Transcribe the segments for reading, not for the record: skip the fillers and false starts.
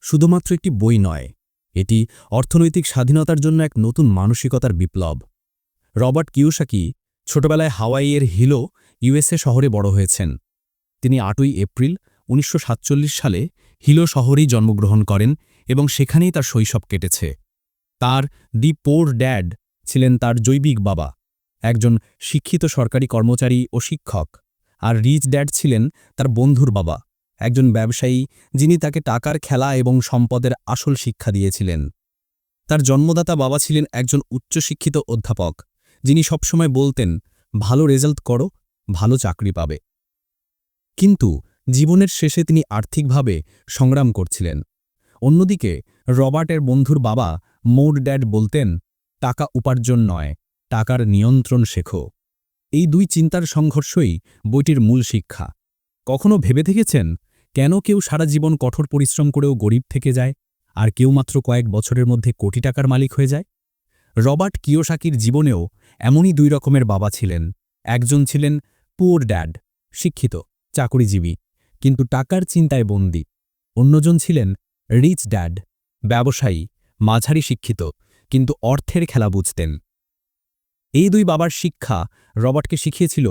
শুধুমাত্র একটি বই নয়, এটি অর্থনৈতিক স্বাধীনতার জন্য এক নতুন মানসিকতার বিপ্লব। রবার্ট কিওসাকি ছোটবেলায় হাওয়াইয়ের হিলো, ইউএসএ শহরে বড় হয়েছেন। তিনি ৮ই এপ্রিল ১৯৪৭ সালে হিলো শহরেই জন্মগ্রহণ করেন এবং সেখানেই তার শৈশব কেটেছে। তার দি পোর ড্যাড ছিলেন তার জৈবিক বাবা, একজন শিক্ষিত সরকারি কর্মচারী ও শিক্ষক, আর রিচ ড্যাড ছিলেন তার বন্ধুর বাবা, একজন ব্যবসায়ী যিনি তাকে টাকার খেলা এবং সম্পদের আসল শিক্ষা দিয়েছিলেন। তার জন্মদাতা বাবা ছিলেন একজন উচ্চশিক্ষিত অধ্যাপক, যিনি সবসময় বলতেন, ভালো রেজাল্ট করো, ভালো চাকরি পাবে। কিন্তু জীবনের শেষে তিনি আর্থিকভাবে সংগ্রাম করছিলেন। অন্যদিকে রবার্টের বন্ধুর বাবা মোর ড্যাড বলতেন, টাকা উপার্জন নয়, টাকার নিয়ন্ত্রণ শেখো। এই দুই চিন্তার সংঘর্ষই বইটির মূল শিক্ষা। কখনো ভেবে দেখেছেন কেন কেউ সারা জীবন কঠোর পরিশ্রম করেও গরিব থেকে যায়, আর কেউ মাত্র কয়েক বছরের মধ্যে কোটি টাকার মালিক হয়ে যায়? রবার্ট কিওসাকির জীবনেও এমনই দুই রকমের বাবা ছিলেন। একজন ছিলেন পুওর ড্যাড, শিক্ষিত, চাকরিজীবী, কিন্তু টাকার চিন্তায় বন্দী। অন্যজন ছিলেন রিচ ড্যাড, ব্যবসায়ী, মাঝারি শিক্ষিত, কিন্তু অর্থের খেলা বুঝতেন। এই দুই বাবার শিক্ষা রবার্টকে শিখিয়েছিল,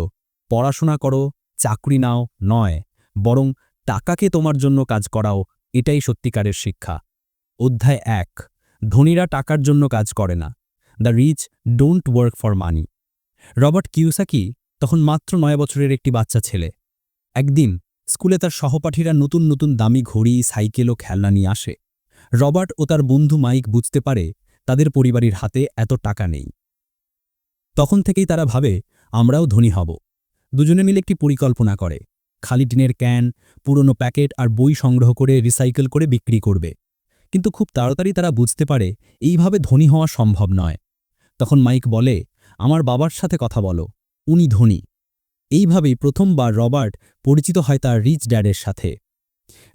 পড়াশোনা করো, চাকরি নাও নয়, বরং টাকাকে তোমার জন্য কাজ করাও, এটাই সত্যিকারের শিক্ষা। অধ্যায় ১, ধনীরা টাকার জন্য কাজ করে না, the rich don't work for money. Robert Kiyosaki তখন মাত্র ৯ বছরের একটি বাচ্চা ছেলে। একদিন স্কুলে তার সহপাঠীরা নতুন নতুন দামি ঘড়ি, সাইকেল ও খেলনা নিয়ে আসে। রবার্ট ও তার বন্ধু মাইক বুঝতে পারে তাদের পরিবারের হাতে এত টাকা নেই। তখন থেকেই তারা ভাবে, আমরাও ধনী হব। দুজনে মিলে একটি পরিকল্পনা করে, খালি টিনের ক্যান, পুরনো প্যাকেট আর বই সংগ্রহ করে রিসাইকেল করে বিক্রি করবে। কিন্তু খুব তাড়াতাড়ি তারা বুঝতে পারে এইভাবে ধনী হওয়া সম্ভব নয়। তখন মাইক বলে, আমার বাবার সাথে কথা বলো, উনি ধনী। এইভাবেই প্রথমবার রবার্ট পরিচিত হয় তার রিচ ড্যাডের সাথে।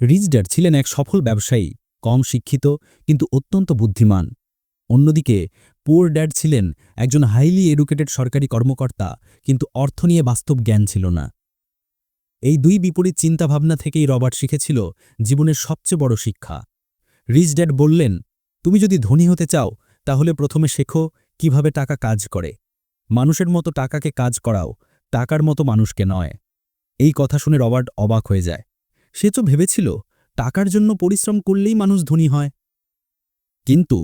রিচ ড্যাড ছিলেন এক সফল ব্যবসায়ী, কম শিক্ষিত কিন্তু অত্যন্ত বুদ্ধিমান। অন্যদিকে পুওর ড্যাড ছিলেন একজন হাইলি এডুকেটেড সরকারি কর্মকর্তা, কিন্তু অর্থ নিয়ে বাস্তব জ্ঞান ছিল না। এই দুই বিপরীত চিন্তাভাবনা থেকেই রবার্ট শিখেছিল জীবনের সবচেয়ে বড় শিক্ষা। রিচ ড্যাড বললেন, তুমি যদি ধনী হতে চাও তাহলে প্রথমে শেখো কিভাবে টাকা কাজ করে। মানুষের মতো টাকাকে কাজ করাও, টাকার মতো মানুষকে নয়। এই কথা শুনে রবার্ট অবাক হয়ে যায়। সে তো ভেবেছিল টাকার জন্য পরিশ্রম করলেই মানুষ ধনী হয়। কিন্তু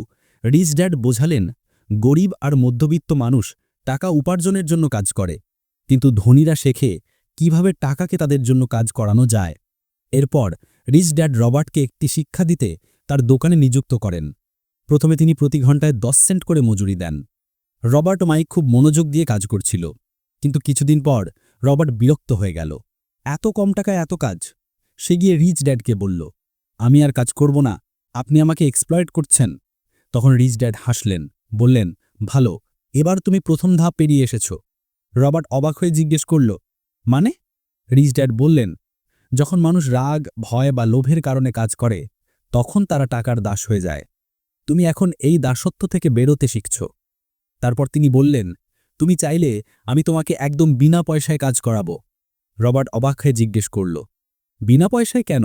রিচ ড্যাড বোঝালেন, গরিব আর মধ্যবিত্ত মানুষ টাকা উপার্জনের জন্য কাজ করে, কিন্তু ধনীরা শেখে কিভাবে টাকাকে তাদের জন্য কাজ করানো যায়। এরপর রিচ ড্যাড রবার্টকে একটি শিক্ষা দিতে তার দোকানে নিযুক্ত করেন। প্রথমে তিনি প্রতি ঘন্টায় 10 সেন্ট করে মজুরি দেন। রবার্ট ও মাইক খুব মনোযোগ দিয়ে কাজ করছিল, কিন্তু কিছুদিন পর রবার্ট বিরক্ত হয়ে গেল। এত কম টাকায় এত কাজ? সে গিয়ে রিচ ড্যাডকে বলল, আমি আর কাজ করব না, আপনি আমাকে এক্সপ্লয়েট করছেন। তখন রিচ ড্যাড হাসলেন, বললেন, ভালো, এবার তুমি প্রথম ধাপ পেরিয়ে এসেছ। রবার্ট অবাক হয়ে জিজ্ঞেস করল, মানে? রিচ ড্যাড বললেন, যখন মানুষ রাগ, ভয় বা লোভের কারণে কাজ করে, তখন তারা টাকার দাস হয়ে যায়। তুমি এখন এই দাসত্ব থেকে বেরোতে শিখছ। তারপর তিনি বললেন, তুমি চাইলে আমি তোমাকে একদম বিনা পয়সায় কাজ করাবো। রবার্ট অবাক হয়ে জিজ্ঞেস করল, বিনা পয়সায় কেন?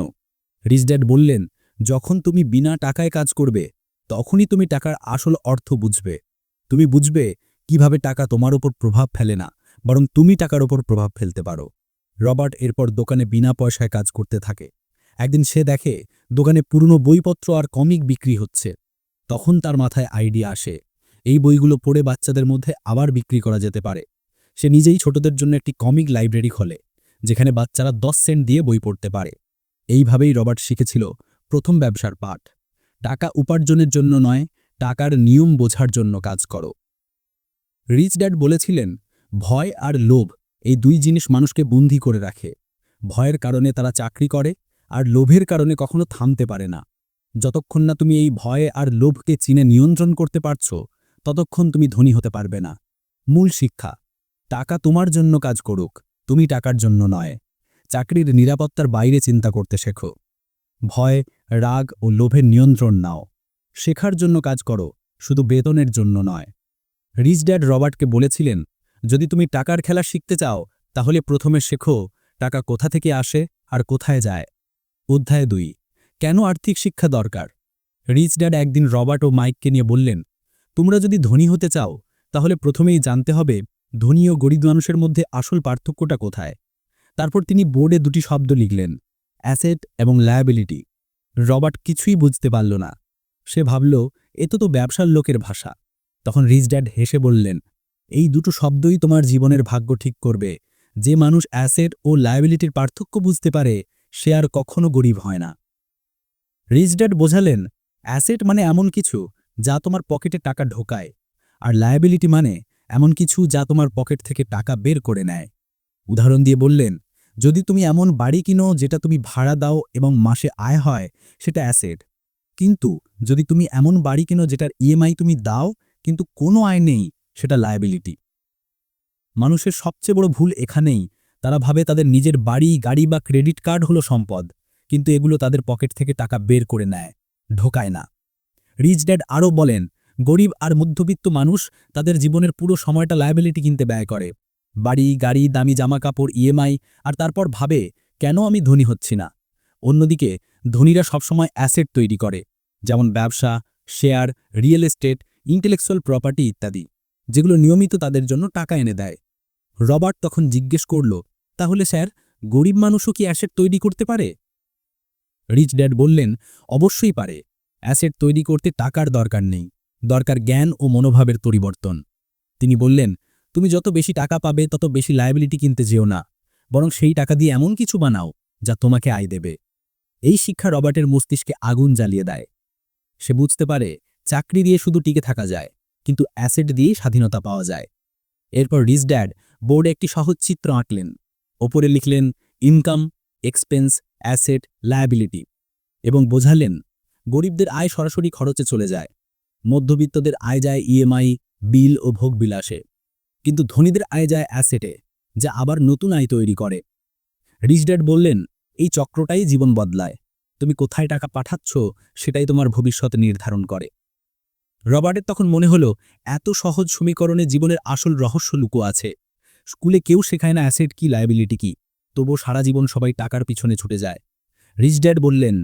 রিচ ড্যাড বললেন, যখন তুমি বিনা টাকায় কাজ করবে, তখনই তুমি টাকার আসল অর্থ বুঝবে। তুমি বুঝবে কিভাবে টাকা তোমার ওপর প্রভাব ফেলে না, বরং তুমি টাকার ওপর প্রভাব ফেলতে পারো। রবার্ট এরপর দোকানে বিনা পয়সায় কাজ করতে থাকে। একদিন সে দেখে দোকানে পুরনো বইপত্র আর কমিক বিক্রি হচ্ছে। তখন তার মাথায় আইডিয়া আসে, এই বইগুলো পড়ে বাচ্চাদের মধ্যে আবার বিক্রি করা যেতে পারে। সে নিজেই ছোটদের জন্য একটি কমিক লাইব্রেরি খোলে, যেখানে বাচ্চারা 10 সেন্ট দিয়ে বই পড়তে পারে। এইভাবেই রবার্ট শিখেছিল প্রথম ব্যবসার পাঠ, টাকা উপার্জনের জন্য নয়, টাকার নিয়ম বোঝার জন্য কাজ করো। রিচ ড্যাড বলেছিলেন, ভয় আর লোভ, এই দুই জিনিস মানুষকে বন্দী করে রাখে। ভয়ের কারণে তারা চাকরি করে, আর লোভের কারণে কখনো থামতে পারে না। যতক্ষণ না তুমি এই ভয় আর লোভকে চিনে নিয়ন্ত্রণ করতে পারছ, ততক্ষণ তুমি ধনী হতে পারবে না। মূল শিক্ষা, টাকা তোমার জন্য কাজ করুক, তুমি টাকার জন্য নয়। চাকরির নিরাপত্তার বাইরে চিন্তা করতে শেখো। ভয়, রাগ ও লোভের নিয়ন্ত্রণ নাও। শেখার জন্য কাজ করো, শুধু বেতনের জন্য নয়। রিচ ড্যাড রবার্টকে বলেছিলেন, যদি তুমি টাকার খেলা শিখতে চাও তাহলে প্রথমে শেখো টাকা কোথা থেকে আসে আর কোথায় যায়। অধ্যায় ২, কেন আর্থিক শিক্ষা দরকার? রিচ ড্যাড একদিন রবার্ট ও মাইককে নিয়ে বললেন, তোমরা যদি ধনী হতে চাও তাহলে প্রথমেই জানতে হবে ধনী ও গরিব মানুষের মধ্যে আসল পার্থক্যটা কোথায়। তারপর তিনি বোর্ডে দুটি শব্দ লিখলেন, অ্যাসেট এবং লায়াবিলিটি। রবার্ট কিছুই বুঝতে পারল না। সে ভাবল, এ তো ব্যবসার লোকের ভাষা। তখন রিচ ড্যাড হেসে বললেন, এই দুটো শব্দই তোমার জীবনের ভাগ্য ঠিক করবে। যে মানুষ অ্যাসেট ও লায়াবিলিটির পার্থক্য বুঝতে পারে সে আর কখনো গরিব হয় না। রিচ ড্যাড বোঝালেন, অ্যাসেট মানে এমন কিছু যা তোমার পকেটে টাকা ঢোকায়, আর লায়াবিলিটি মানে এমন কিছু যা তোমার পকেট থেকে টাকা বের করে নেয়। উদাহরণ দিয়ে বললেন, যদি তুমি এমন বাড়ি কিনো যেটা তুমি ভাড়া দাও এবং মাসে আয় হয়, সেটা অ্যাসেট। কিন্তু যদি তুমি এমন বাড়ি কিনো যেটার ইএমআই তুমি দাও কিন্তু কোনো আয় নেই, সেটা লায়াবিলিটি। মানুষের সবচেয়ে বড় ভুল এখানেই। তারা ভাবে তাদের নিজের বাড়ি, গাড়ি বা ক্রেডিট কার্ড হলো সম্পদ, কিন্তু এগুলো তাদের পকেট থেকে টাকা বের করে নেয়, ঢোকায় না। রিচ ড্যাড আরও বলেন, গরিব আর মধ্যবিত্ত মানুষ তাদের জীবনের পুরো সময়টা লায়াবিলিটি কিনতে ব্যয় করে। বাড়ি, গাড়ি, দামি জামাকাপড়, ইএমআই, আর তারপর ভাবে, কেন আমি ধনী হচ্ছি না। অন্যদিকে ধনীরা সবসময় অ্যাসেট তৈরি করে, যেমন ব্যবসা, share, real estate, intellectual property ইত্যাদি, যেগুলো নিয়মিত তাদের জন্য টাকা এনে দেয়। রবার্ট তখন জিজ্ঞেস করল, তাহলে স্যার, গরিব মানুষও কি অ্যাসেট তৈরি করতে পারে? রিচ ড্যাড বললেন, অবশ্যই পারে। অ্যাসেট তৈরি করতে টাকার দরকার নেই, দরকার জ্ঞান ও মনোভাবের পরিবর্তন। তিনি বললেন, তুমি যত বেশি টাকা পাবে তত বেশি লায়াবিলিটি কিনতে যেও না, বরং সেই টাকা দিয়ে এমন কিছু বানাও যা তোমাকে আয় দেবে। এই শিক্ষা রবার্টের মস্তিষ্কে আগুন জ্বালিয়ে দেয়। সে বুঝতে পারে চাকরি দিয়ে শুধু টিকে থাকা যায়, কিন্তু অ্যাসেট দিয়েই স্বাধীনতা পাওয়া যায়। এরপর রিচ ড্যাড বোর্ডে একটি সহজ চিত্র আঁকলেন। ওপরে লিখলেন ইনকাম, এক্সপেন্স, অ্যাসেট, লায়াবিলিটি, এবং বোঝালেন গরিবদের আয় সরাসরি খরচে চলে যায়, মধ্যবিত্তদের আয় যায় ইএমআই, বিল ও ভোগবিলাসে, কিন্তু ধনীদের আয় যায় অ্যাসেটে, যা আবার নতুন আয় তৈরি করে। রিচ ড্যাড বললেন, এই চক্রটাই জীবন বদলায়। তুমি কোথায় টাকা পাঠাচ্ছ সেটাই তোমার ভবিষ্যৎ নির্ধারণ করে। রবার্টের তখন মনে হলো, এত সহজ সমীকরণে জীবনের আসল রহস্য লুকো আছে। স্কুলে কেউ শেখায় না অ্যাসেট কি, লায়াবিলিটি কি, তবুও সারা জীবন সবাই টাকার পিছনে ছুটে যায়। রিচ ড্যাড বললেন,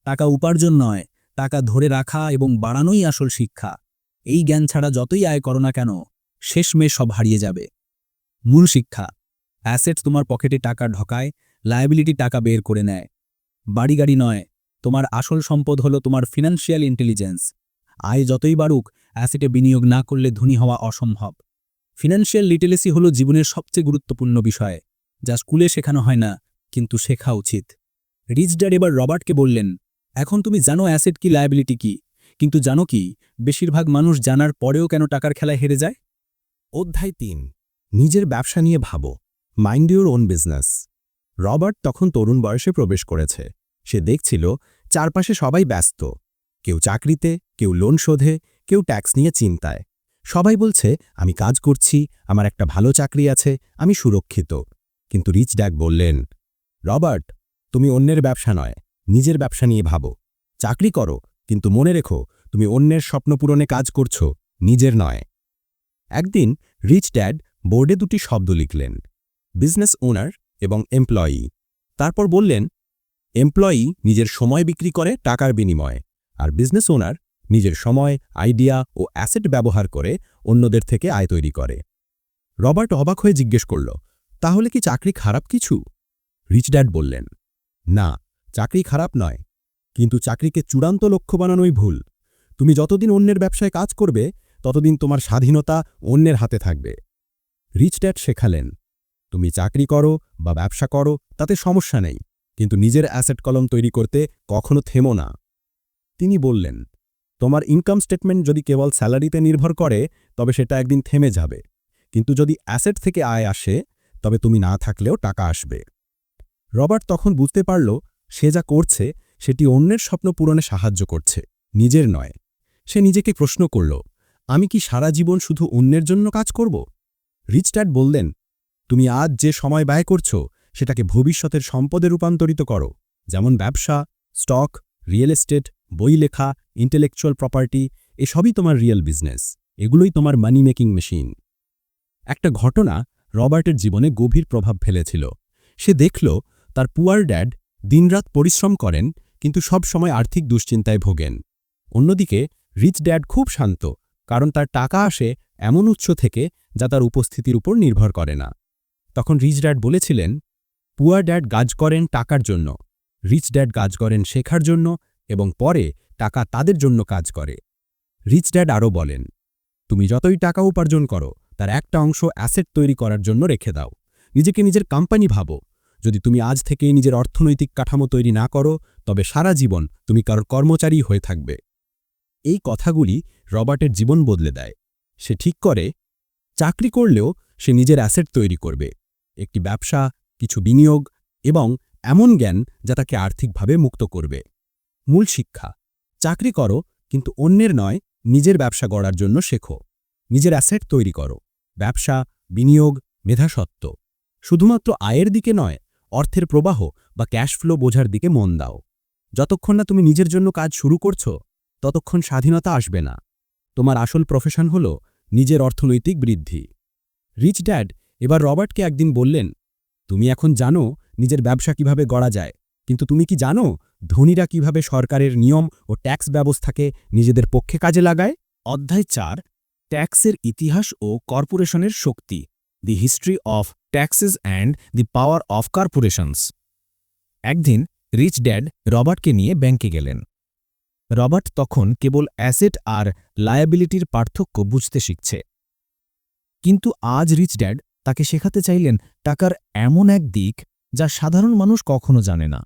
টাকা উপার্জন নয়, টাকা ধরে রাখা এবং বাড়ানোই আসল শিক্ষা। এই জ্ঞান ছাড়া যতই আয় করো না কেন, শেষমেশ সব হারিয়ে যাবে। মূল শিক্ষা, অ্যাসেট তোমার পকেটে টাকা ঢোকায়, লায়াবিলিটি টাকা বের করে নেয়। বাড়ি গাড়ি নয়, তোমার আসল সম্পদ হলো তোমার ফিনান্সিয়াল ইন্টেলিজেন্স। আয় যতই বাড়ুক, অ্যাসেটে বিনিয়োগ না করলে ধনী হওয়া অসম্ভব। ফিনান্সিয়াল লিটারেসি হলো জীবনের সবচেয়ে গুরুত্বপূর্ণ বিষয়, যা স্কুলে শেখানো হয় না, কিন্তু শেখা উচিত। রিচ ড্যাড এবার রবার্টকে বললেন, এখন তুমি জানো অ্যাসেট কি, লায়াবিলিটি কি, কিন্তু জানো কি বেশিরভাগ মানুষ জানার পরেও কেন টাকার খেলায় হেরে যায়? অধ্যায় ৩, নিজের ব্যবসা নিয়ে ভাবো, mind your own business. Robert তখন তরুণ বয়সে প্রবেশ করেছে। সে দেখছিল চারপাশে সবাই ব্যস্ত, কেউ চাকরিতে, কেউ লোন শোধে, কেউ ট্যাক্স নিয়ে চিন্তায়। সবাই বলছে, আমি কাজ করছি, আমার একটা ভালো চাকরি আছে, আমি সুরক্ষিত। কিন্তু রিচ ড্যাড বললেন, রবার্ট, তুমি অন্যের ব্যবসা নয়, নিজের ব্যবসা নিয়ে ভাবো। চাকরি করো, কিন্তু মনে রেখো তুমি অন্যের স্বপ্ন পূরণে কাজ করছো, নিজের নয়। একদিন রিচ ড্যাড বোর্ডে দুটি শব্দ লিখলেন, বিজনেস ওনার এবং এমপ্লয়ি। তারপর বললেন, এমপ্লয়ি নিজের সময় বিক্রি করে টাকার বিনিময়ে, আর বিজনেস ওনার নিজের সময়, আইডিয়া ও অ্যাসেট ব্যবহার করে অন্যদের থেকে আয় তৈরি করে। রবার্ট অবাক হয়ে জিজ্ঞেস করল, তাহলে কি চাকরি খারাপ কিছু? রিচ ড্যাড বললেন, না, চাকরি খারাপ নয়, কিন্তু চাকরিকে চূড়ান্ত লক্ষ্য বানানোই ভুল। তুমি যতদিন অন্যের ব্যবসায় কাজ করবে ততদিন তোমার স্বাধীনতা অন্যের হাতে থাকবে। রিচ ড্যাড শেখালেন, তুমি চাকরি করো বা ব্যবসা করো তাতে সমস্যা নেই, কিন্তু নিজের অ্যাসেট কলম তৈরি করতে কখনো থেমো না। তিনি বললেন, তোমার ইনকাম স্টেটমেন্ট যদি কেবল স্যালারিতে নির্ভর করে তবে সেটা একদিন থেমে যাবে, কিন্তু যদি অ্যাসেট থেকে আয় আসে তবে তুমি না থাকলেও টাকা আসবে। রবার্ট তখন বুঝতে পারল, সে যা করছে সেটি অন্যের স্বপ্ন পূরণে সাহায্য করছে, নিজের নয়। সে নিজেকে প্রশ্ন করল, আমি কি সারা জীবন শুধু অন্যের জন্য কাজ করব? রিচ ড্যাড বললেন, তুমি আজ যে সময় ব্যয় করছো সেটাকে ভবিষ্যতের সম্পদে রূপান্তরিত করো, যেমন ব্যবসা, স্টক, রিয়েল এস্টেট, বই লেখা, ইন্টেলেকচুয়াল প্রপার্টি, এসবই তোমার রিয়েল বিজনেস। এগুলোই তোমার মানি মেকিং মেশিন। একটা ঘটনা রবার্টের জীবনে গভীর প্রভাব ফেলেছিল। সে দেখল তার পুয়ার ড্যাড দিনরাত পরিশ্রম করেন, কিন্তু সব সময় আর্থিক দুশ্চিন্তায় ভোগেন। অন্যদিকে রিচ ড্যাড খুব শান্ত, কারণ তার টাকা আসে এমন উৎস থেকে যা তার উপস্থিতির উপর নির্ভর করে না। তখন রিচ ড্যাড বলেছিলেন, পুয়ার ড্যাড কাজ করেন টাকার জন্য, রিচ ড্যাড কাজ করেন শেখার জন্য, এবং পরে টাকা তাদের জন্য কাজ করে। রিচ ড্যাড আরও বলেন, তুমি যতই টাকা উপার্জন করো তার একটা অংশ অ্যাসেট তৈরি করার জন্য রেখে দাও। নিজেকে নিজের কোম্পানি ভাবো। যদি তুমি আজ থেকেই নিজের অর্থনৈতিক কাঠামো তৈরি না করো, তবে সারা জীবন তুমি কারোর কর্মচারী হয়ে থাকবে। এই কথাগুলি রবার্টের জীবন বদলে দেয়। সে ঠিক করে, চাকরি করলেও সে নিজের অ্যাসেট তৈরি করবে, একটি ব্যবসা, কিছু বিনিয়োগ এবং এমন জ্ঞান যা তাকে আর্থিকভাবে মুক্ত করবে। মূল শিক্ষা: চাকরি করো, কিন্তু অন্যের নয়, নিজের ব্যবসা গড়ার জন্য শেখো। নিজের অ্যাসেট তৈরি করো, ব্যবসা, বিনিয়োগ, মেধাস্বত্ব। শুধুমাত্র আয়ের দিকে নয়, অর্থের প্রবাহ বা ক্যাশ ফ্লো বোঝার দিকে মন দাও। যতক্ষণ না তুমি নিজের জন্য কাজ শুরু করছো, ততক্ষণ স্বাধীনতা আসবে না। তোমার আসল প্রফেশন হল নিজের অর্থনৈতিক বৃদ্ধি। রিচ ড্যাড এবার রবার্টকে একদিন বললেন, তুমি এখন জানো নিজের ব্যবসা কিভাবে গড়া যায়, কিন্তু তুমি কি জানো ধনীরা কিভাবে সরকারের নিয়ম ও ট্যাক্স ব্যবস্থাকে নিজেদের পক্ষে কাজে লাগায়? অধ্যায় 4, ট্যাক্সের ইতিহাস ও কর্পোরেশনের শক্তি, the history of taxes and the power of corporations. একদিন রিচ ড্যাড রবার্টকে নিয়ে ব্যাংকে গেলেন। রবার্ট তখন কেবল অ্যাসেট আর লায়াবিলিটির পার্থক্য বুঝতে শিখছে। কিন্তু আজ রিচ ড্যাড তাকে শেখাতে চাইলেন টাকার এমন এক দিক যা সাধারণ মানুষ কখনো জানে না,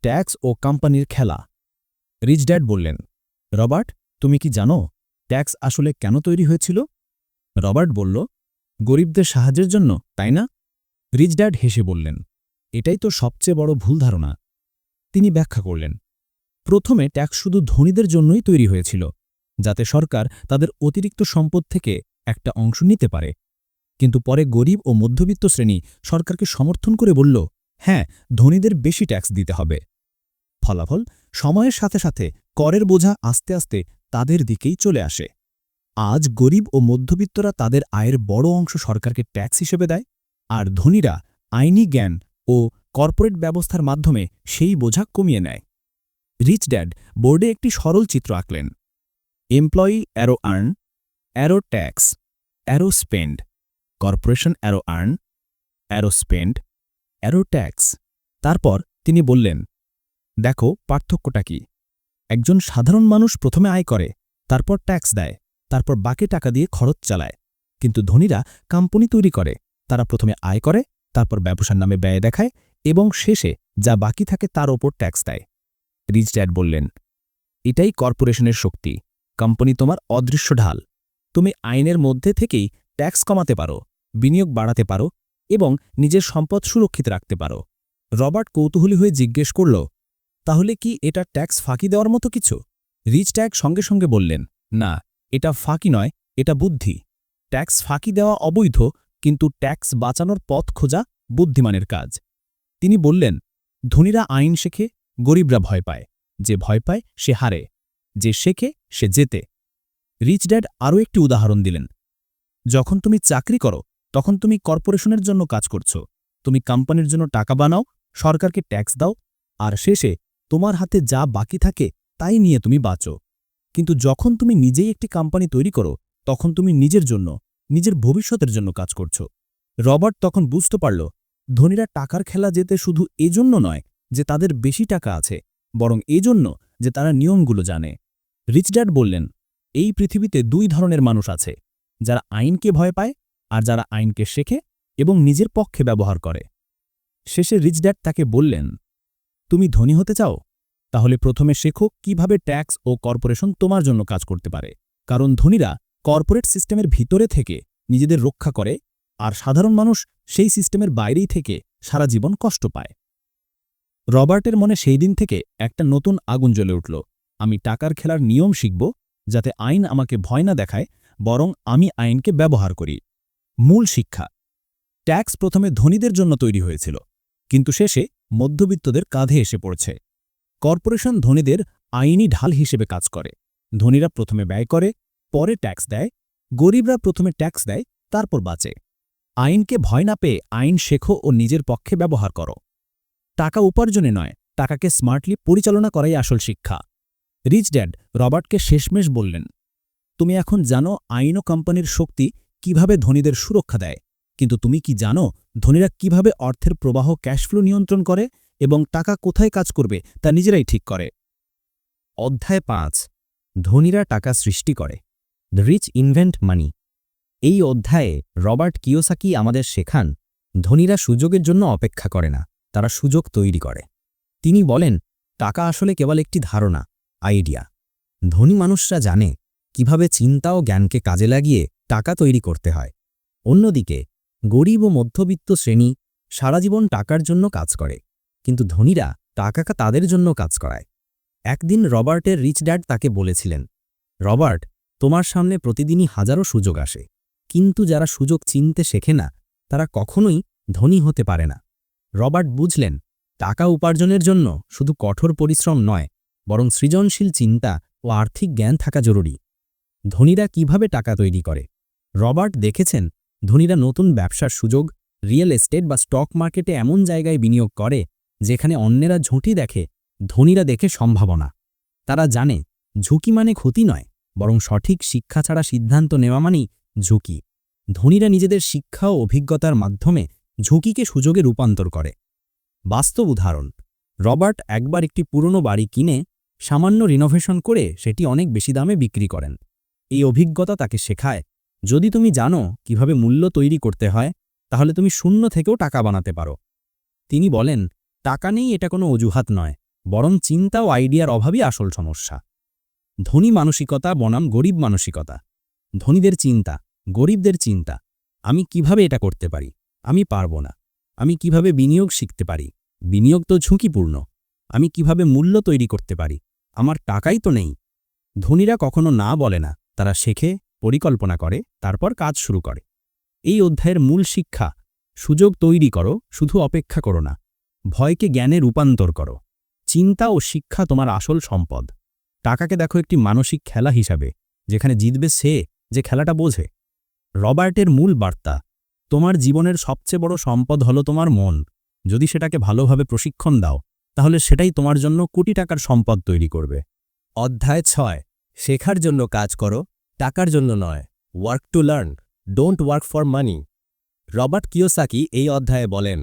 ট্যাক্স ও কোম্পানির খেলা। রিচ ড্যাড বললেন, রবার্ট, তুমি কি জানো ট্যাক্স আসলে কেন তৈরি হয়েছিল? রবার্ট বলল, গরিবদের সাহায্যের জন্য, তাই না? রিচ ড্যাড হেসে বললেন, এটাই তো সবচেয়ে বড় ভুল ধারণা। তিনি ব্যাখ্যা করলেন, প্রথমে ট্যাক্স শুধু ধনীদের জন্যই তৈরি হয়েছিল, যাতে সরকার তাদের অতিরিক্ত সম্পদ থেকে একটা অংশ নিতে পারে। কিন্তু পরে গরিব ও মধ্যবিত্ত শ্রেণী সরকারকে সমর্থন করে বলল, হ্যাঁ, ধনীদের বেশি ট্যাক্স দিতে হবে। ফলাফল, সময়ের সাথে সাথে করের বোঝা আস্তে আস্তে তাদের দিকেই চলে আসে। আজ গরিব ও মধ্যবিত্তরা তাদের আয়ের বড় অংশ সরকারকে ট্যাক্স হিসেবে দেয়, আর ধনীরা আইনি জ্ঞান ও কর্পোরেট ব্যবস্থার মাধ্যমে সেই বোঝা কমিয়ে নেয়। রিচ ড্যাড বোর্ডে একটি সরল চিত্র আঁকলেন। Employee arrow earn, arrow tax, arrow spend, corporation arrow earn, arrow spend, arrow tax. তারপর তিনি বললেন, দেখো পার্থক্যটা কি। একজন সাধারণ মানুষ প্রথমে আয় করে, তারপর ট্যাক্স দেয়, তারপর বাকি টাকা দিয়ে খরচ চালায়। কিন্তু ধনীরা কোম্পানি তৈরি করে, তারা প্রথমে আয় করে, তারপর ব্যবসার নামে ব্যয় দেখায় এবং শেষে যা বাকি থাকে তার ওপর ট্যাক্স দেয়। রিচ ড্যাড বললেন, এটাই কর্পোরেশনের শক্তি। কোম্পানি তোমার অদৃশ্য ঢাল। তুমি আইনের মধ্যে থেকেই ট্যাক্স কমাতে পারো, বিনিয়োগ বাড়াতে পারো এবং নিজের সম্পদ সুরক্ষিত রাখতে পারো। রবার্ট কৌতূহলী হয়ে জিজ্ঞেস করল, তাহলে কি এটা ট্যাক্স ফাঁকি দেওয়ার মতো কিছু? রিচ ড্যাড সঙ্গে সঙ্গে বললেন, না, এটা ফাঁকি নয়, এটা বুদ্ধি। ট্যাক্স ফাঁকি দেওয়া অবৈধ, কিন্তু ট্যাক্স বাঁচানোর পথ খোঁজা বুদ্ধিমানের কাজ। তিনি বললেন, ধনীরা আইন শেখে, গরিবরা ভয় পায়। যে ভয় পায় সে হারে, যে শেখে সে জেতে। রিচ ড্যাড আরও একটি উদাহরণ দিলেন, যখন তুমি চাকরি করো তখন তুমি কর্পোরেশনের জন্য কাজ করছো। তুমি কোম্পানির জন্য টাকা বানাও, সরকারকে ট্যাক্স দাও, আর শেষে তোমার হাতে যা বাকি থাকে তাই নিয়ে তুমি বাঁচো। কিন্তু যখন তুমি নিজেই একটি কোম্পানি তৈরি করো, তখন তুমি নিজের জন্য, নিজের ভবিষ্যতের জন্য কাজ করছো। রবার্ট তখন বুঝতে পারল, ধনীরা টাকার খেলা জেতে শুধু এজন্য নয় যে তাদের বেশি টাকা আছে, বরং এজন্য যে তারা নিয়মগুলো জানে। রিচ ড্যাড বললেন, এই পৃথিবীতে দুই ধরনের মানুষ আছে, যারা আইনকে ভয় পায় আর যারা আইনকে শেখে এবং নিজের পক্ষে ব্যবহার করে। শেষে রিচ ড্যাড তাকে বললেন, তুমি ধনী হতে চাও? তাহলে প্রথমে শেখো কিভাবে ট্যাক্স ও কর্পোরেশন তোমার জন্য কাজ করতে পারে। কারণ ধনীরা কর্পোরেট সিস্টেমের ভিতরে থেকে নিজেদের রক্ষা করে, আর সাধারণ মানুষ সেই সিস্টেমের বাইরেই থেকে সারা জীবন কষ্ট পায়। রবার্টের মনে সেই দিন থেকে একটা নতুন আগুন জ্বলে উঠল। আমি টাকার খেলার নিয়ম শিখব, যাতে আইন আমাকে ভয় না দেখায়, বরং আমি আইনকে ব্যবহার করি। মূল শিক্ষা: ট্যাক্স প্রথমে ধনীদের জন্য তৈরি হয়েছিল, কিন্তু শেষে মধ্যবিত্তদের কাঁধে এসে পড়ছে। কর্পোরেশন ধনীদের আইনি ঢাল হিসেবে কাজ করে। ধনীরা প্রথমে ব্যয় করে, পরে ট্যাক্স দেয়। গরিবরা প্রথমে ট্যাক্স দেয়, তারপর বাঁচে। আইনকে ভয় না পেয়ে আইন শেখো ও নিজের পক্ষে ব্যবহার করো। টাকা উপার্জনে নয়, টাকাকে স্মার্টলি পরিচালনা করাই আসল শিক্ষা। রিচ ড্যাড রবার্টকে শেষমেশ বললেন, তুমি এখন জানো আইন ও কোম্পানির শক্তি কিভাবে ধনীদের সুরক্ষা দেয়, কিন্তু তুমি কি জানো ধনীরা কিভাবে অর্থের প্রবাহ ক্যাশফ্লো নিয়ন্ত্রণ করে এবং টাকা কোথায় কাজ করবে তা নিজেরাই ঠিক করে। অধ্যায় ৫ ধনীরা টাকা সৃষ্টি করে, দ্য রিচ ইনভেন্ট মানি। এই অধ্যায়ে রবার্ট কিওসাকি আমাদের শেখান ধনীরা সুযোগের জন্য অপেক্ষা করে না, তারা সুযোগ তৈরি করে। তিনি বলেন টাকা আসলে কেবল একটি ধারণা, আইডিয়া। ধনী মানুষরা জানে কিভাবে চিন্তা ও জ্ঞানকে কাজে লাগিয়ে টাকা তৈরি করতে হয়। অন্যদিকে গরিব ও মধ্যবিত্ত শ্রেণী সারা জীবন টাকার জন্য কাজ করে, কিন্তু ধনীরা টাকা তাদের জন্য কাজ করায়। একদিন রবার্টের রিচ ড্যাড তাকে বলেছিলেন, রবার্ট, তোমার সামনে প্রতিদিনই হাজারো সুযোগ আসে, কিন্তু যারা সুযোগ চিনতে শেখে না তারা কখনোই ধনী হতে পারে না। রবার্ট বুঝলেন টাকা উপার্জনের জন্য শুধু কঠোর পরিশ্রম নয়, বরং সৃজনশীল চিন্তা ও আর্থিক জ্ঞান থাকা জরুরি। ধনীরা কিভাবে টাকা তৈরি করে? রবার্ট দেখেছেন ধনীরা নতুন ব্যবসার সুযোগ, রিয়েল এস্টেট বা স্টক মার্কেটে এমন জায়গায় বিনিয়োগ করে যেখানে অন্যেরা ঝুঁকি দেখে, ধনীরা দেখে সম্ভাবনা। তারা জানে ঝুঁকি মানে ক্ষতি নয়, বরং সঠিক শিক্ষা ছাড়া সিদ্ধান্ত নেওয়া মানেই ঝুঁকি। ধনীরা নিজেদের শিক্ষা ও অভিজ্ঞতার মাধ্যমে ঝুঁকিকে সুযোগে রূপান্তর করে। বাস্তব উদাহরণ, রবার্ট একবার একটি পুরনো বাড়ি কিনে সামান্য রিনোভেশন করে সেটি অনেক বেশি দামে বিক্রি করেন। এই অভিজ্ঞতা তাকে শেখায় যদি তুমি জানো কিভাবে মূল্য তৈরি করতে হয়, তাহলে তুমি শূন্য থেকেও টাকা বানাতে পারো। তিনি বলেন টাকা নেই এটা কোনো অজুহাত নয়, বরং চিন্তা ও আইডিয়ার অভাবই আসল সমস্যা। ধনী মানসিকতা বনাম গরিব মানসিকতা। ধনীদের চিন্তা, গরিবদের চিন্তা, আমি কিভাবে এটা করতে পারি, আমি পারব না। আমি কিভাবে বিনিয়োগ শিখতে পারি, বিনিয়োগ তো ঝুঁকিপূর্ণ। আমি কিভাবে মূল্য তৈরি করতে পারি, আমার টাকাই তো নেই। ধনীরা কখনো না বলে না, তারা শেখে, পরিকল্পনা করে, তারপর কাজ শুরু করে। এই অধ্যায়ের মূল শিক্ষা, সুযোগ তৈরি করো, শুধু অপেক্ষা করো না। ভয়কে জ্ঞানে রূপান্তর করো। চিন্তা ও শিক্ষা তোমার আসল সম্পদ। টাকাকে দেখো একটি মানসিক খেলা হিসাবে, যেখানে জিতবে সে যে খেলাটা বোঝে। রবার্টের মূল বার্তা, তোমার জীবনের সবচেয়ে বড় সম্পদ হলো তোমার মন। যদি সেটাকে ভালোভাবে প্রশিক্ষণ দাও, তাহলে সেটাই তোমার জন্য কোটি টাকার সম্পদ তৈরি করবে। অধ্যায় ৬ শেখার জন্য কাজ করো, টাকার জন্য নয়। Work to learn, don't work for money. Robert Kiyosaki এই অধ্যায়ে বলেন,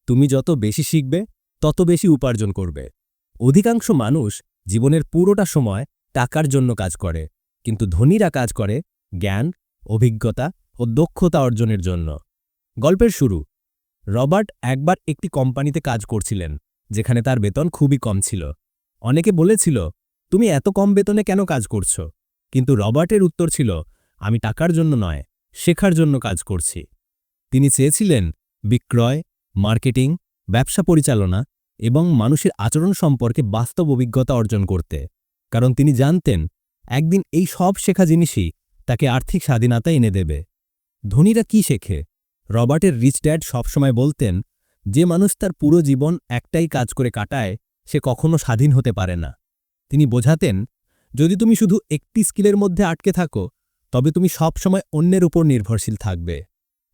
তুমি যত বেশি শিখবে তত বেশি উপার্জন করবে। অধিকাংশ মানুষ জীবনের পুরোটা সময় টাকার জন্য কাজ করে, কিন্তু ধনীরা কাজ করে জ্ঞান, অভিজ্ঞতা ও দক্ষতা অর্জনের জন্য। গল্পের শুরু, রবার্ট একবার একটি কোম্পানিতে কাজ করছিলেন যেখানে তার বেতন খুবই কম ছিল। অনেকে বলেছিল, তুমি এত কম বেতনে কেন কাজ করছ? কিন্তু রবার্টের উত্তর ছিল, আমি টাকার জন্য নয়, শেখার জন্য কাজ করছি। তিনি চেয়েছিলেন বিক্রয়, মার্কেটিং, ব্যবসা পরিচালনা এবং মানুষের আচরণ সম্পর্কে বাস্তব অভিজ্ঞতা অর্জন করতে, কারণ তিনি জানতেন একদিন এই সব শেখা জিনিসই তাকে আর্থিক স্বাধীনতা এনে দেবে। ধনীরা কি শেখে? রবার্টের রিচ ড্যাড সবসময় বলতেন, যে মানুষ তার পুরো জীবন একটাই কাজ করে কাটায় সে কখনো স্বাধীন হতে পারে না। তিনি বোঝাতেন, যদি তুমি শুধু একটি স্কিলের মধ্যে আটকে থাকো তবে তুমি সবসময় অন্যের উপর নির্ভরশীল থাকবে।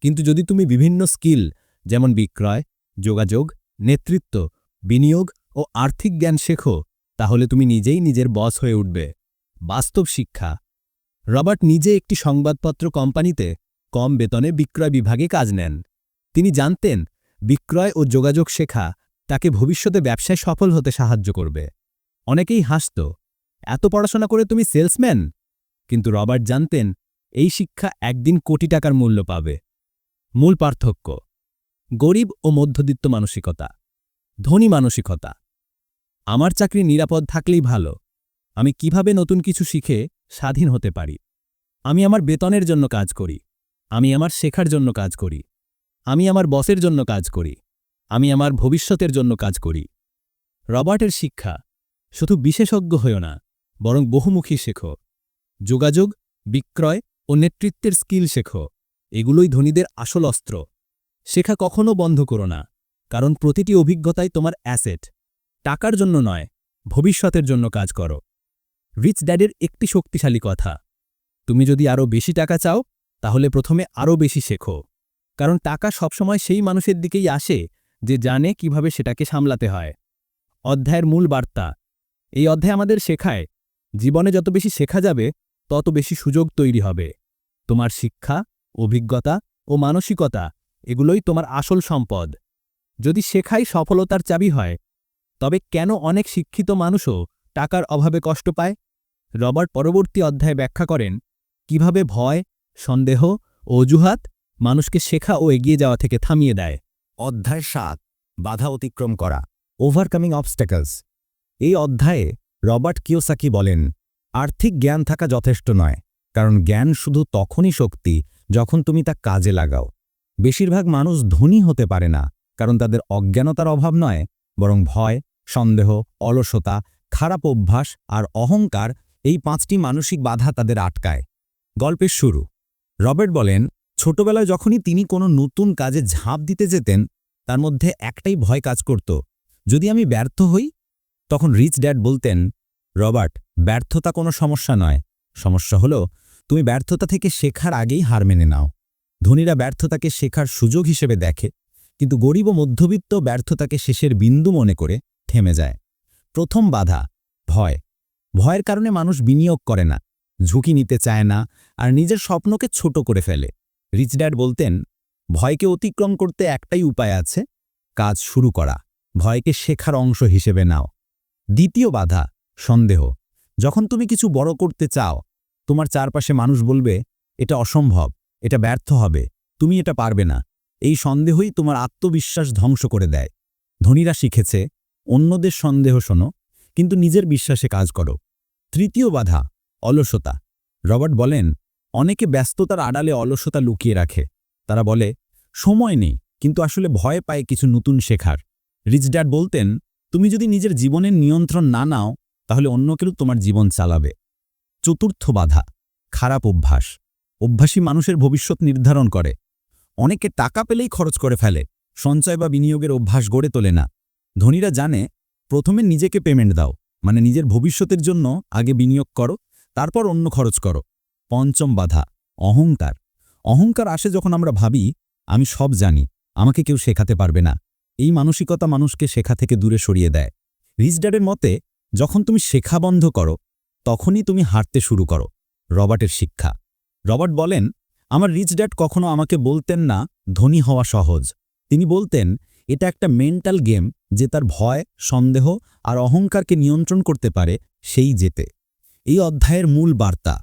কিন্তু যদি তুমি বিভিন্ন স্কিল যেমন বিক্রয়, যোগাযোগ, নেতৃত্ব, বিনিয়োগ ও আর্থিক জ্ঞান শেখো, তাহলে তুমি নিজেই নিজের বস হয়ে উঠবে। বাস্তব শিক্ষা, রবার্ট নিজে একটি সংবাদপত্র কোম্পানিতে কম বেতনে বিক্রয় বিভাগে কাজ নেন। তিনি জানতেন বিক্রয় ও যোগাযোগ শেখা তাকে ভবিষ্যতে ব্যবসায় সফল হতে সাহায্য করবে। অনেকেই হাসত, এত পড়াশোনা করে তুমি সেলসম্যান? কিন্তু রবার্ট জানতেন এই শিক্ষা একদিন কোটি টাকার মূল্য পাবে। মূল পার্থক্য, গরিব ও মধ্যবিত্ত মানসিকতা। ধনী মানসিকতা, আমার চাকরি নিরাপদ থাকলেই ভালো। আমি কিভাবে নতুন কিছু শিখে স্বাধীন হতে পারি। আমি আমার বেতনের জন্য কাজ করি। আমি আমার শেখার জন্য কাজ করি। আমি আমার বসের জন্য কাজ করি। আমি আমার ভবিষ্যতের জন্য কাজ করি। রবার্টের শিক্ষা, শুধু বিশেষজ্ঞ হও না, বরং বহুমুখী শেখো। যোগাযোগ, বিক্রয় ও নেতৃত্বের স্কিল শেখো, এগুলোই ধনীদের আসল অস্ত্র। শেখা কখনো বন্ধ করো না, কারণ প্রতিটি অভিজ্ঞতাই তোমার অ্যাসেট। টাকার জন্য নয়, ভবিষ্যতের জন্য কাজ করো। রিচ ড্যাডের একটি শক্তিশালী কথা, তুমি যদি আরও বেশি টাকা চাও তাহলে প্রথমে আরও বেশি শেখো, কারণ টাকা সবসময় সেই মানুষের দিকেই আসে যে জানে কিভাবে সেটাকে সামলাতে হয়। অধ্যায়ের মূল বার্তা। এই অধ্যায় আমাদের শেখায়, জীবনে যত বেশি শেখা যাবে তত বেশি সুযোগ তৈরি হবে। তোমার শিক্ষা, অভিজ্ঞতা ও মানসিকতা এগুলোই তোমার আসল সম্পদ। যদি শেখাই সফলতার চাবি হয়, তবে কেন অনেক শিক্ষিত মানুষও টাকার অভাবে কষ্ট পায়? রবার্ট পরবর্তী অধ্যায়ে ব্যাখ্যা করেন কিভাবে ভয়, সন্দেহ ও অজুহাত মানুষকে শেখা ও এগিয়ে যাওয়া থেকে থামিয়ে দেয়। অধ্যায় ৭, বাধা অতিক্রম করা, ওভারকামিং অবস্ট্যাকলস। এই অধ্যায়ে রবার্ট কিওসাকি বলেন, আর্থিক জ্ঞান থাকা যথেষ্ট নয়, কারণ জ্ঞান শুধু তখনই শক্তি যখন তুমি তা কাজে লাগাও। বেশিরভাগ মানুষ ধনী হতে পারে না, কারণ তাদের অজ্ঞানতার অভাব নয়, বরং ভয়, সন্দেহ, অলসতা, খারাপ অভ্যাস আর অহংকার, এই ৫টি মানসিক বাধা তাদের আটকায়। গল্পের শুরু। রবার্ট বলেন, ছোটবেলায় যখনই তিনি কোনো নতুন কাজে ঝাঁপ দিতে যেতেন, তার মধ্যে একটাই ভয় কাজ করত, যদি আমি ব্যর্থ হই। তখন রিচ ড্যাড বলতেন, রবার্ট, ব্যর্থতা কোনো সমস্যা নয়, সমস্যা হলো তুমি ব্যর্থতা থেকে শেখার আগেই হার মেনে নাও। ধনীরা ব্যর্থতাকে শেখার সুযোগ হিসেবে দেখে, কিন্তু গরিব ও মধ্যবিত্ত ব্যর্থতাকে শেষের বিন্দু মনে করে থেমে যায়। প্রথম বাধা, ভয়। ভয়ের কারণে মানুষ বিনিয়োগ করে না, ঝুঁকি নিতে চায় না আর নিজের স্বপ্নকে ছোট করে ফেলে। রিচ ড্যাড বলতেন, ভয়কে অতিক্রম করতে একটাই উপায় আছে, কাজ শুরু করা। ভয়কে শেখার অংশ হিসেবে নাও। দ্বিতীয় বাধা, সন্দেহ। যখন তুমি কিছু বড় করতে চাও, তোমার চারপাশে মানুষ বলবে, এটা অসম্ভব, এটা ব্যর্থ হবে, তুমি এটা পারবে না। এই সন্দেহই তোমার আত্মবিশ্বাস ধ্বংস করে দেয়। ধনীরা শিখেছে, অন্যদের সন্দেহ শোনো, কিন্তু নিজের বিশ্বাসে কাজ করো। তৃতীয় বাধা, অলসতা। রবার্ট বলেন, অনেকে ব্যস্ততার আড়ালে অলসতা লুকিয়ে রাখে। তারা বলে, সময় নেই, কিন্তু আসলে ভয় পায় কিছু নতুন শেখার। রিচ ড্যাড বলতেন, তুমি যদি নিজের জীবনের নিয়ন্ত্রণ না নাও, তাহলে অন্য কেউ তোমার জীবন চালাবে। চতুর্থ বাধা, খারাপ অভ্যাস। অভ্যাসী মানুষের ভবিষ্যৎ নির্ধারণ করে। অনেকে টাকা পেলেই খরচ করে ফেলে, সঞ্চয় বা বিনিয়োগের অভ্যাস গড়ে তোলে না। ধনীরা জানে, প্রথমে নিজেকে পেমেন্ট দাও, মানে নিজের ভবিষ্যতের জন্য আগে বিনিয়োগ করো, তারপর অন্য খরচ করো। পঞ্চম বাধা, অহংকার। অহংকার আসে যখন আমরা ভাবি, আমি সব জানি, আমাকে কেউ শেখাতে পারবে না। এই মানসিকতা মানুষকে শেখা থেকে দূরে সরিয়ে দেয়। রিচ ড্যাডের মতে, যখন তুমি শেখা বন্ধ করো, তখনই তুমি হারতে শুরু করো। রবার্টের শিক্ষা। রবার্ট বলেন, আমার রিচ ড্যাড কখনো আমাকে বলতেন না ধনী হওয়া সহজ। তিনি বলতেন, এটা একটা মেন্টাল গেম, যে তার ভয়, সন্দেহ আর অহংকারকে নিয়ন্ত্রণ করতে পারে, সেই জেতে। এই অধ্যায়ের মূল বার্তা,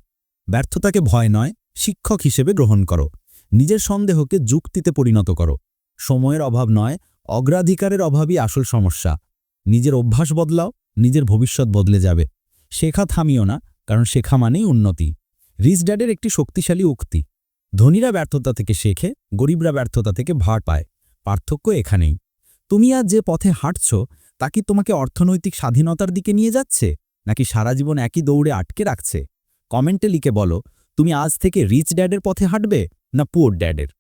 ব্যর্থতাকে ভয় নয়, শিক্ষক হিসেবে গ্রহণ করো। নিজের সন্দেহকে যুক্তিতে পরিণত করো। সময়ের অভাব নয়, অগ্রাধিকারের অভাবই আসল সমস্যা। নিজের অভ্যাস বদলাও, নিজের ভবিষ্যৎ বদলে যাবে। শেখা থামিও না, কারণ শেখা মানেই উন্নতি। রিচ ড্যাডের একটি শক্তিশালী উক্তি, ধনীরা ব্যর্থতা থেকে শেখে, গরিবরা ব্যর্থতা থেকে ভার পায়। পার্থক্য এখানেই। তুমি আজ যে পথে হাঁটছ, তা কি তোমাকে অর্থনৈতিক স্বাধীনতার দিকে নিয়ে যাচ্ছে, নাকি সারা জীবন একই দৌড়ে আটকে রাখছে? কমেন্টে লিখে বলো, তুমি আজ থেকে রিচ ড্যাডের পথে হাঁটবে না পুয়ার ড্যাডের।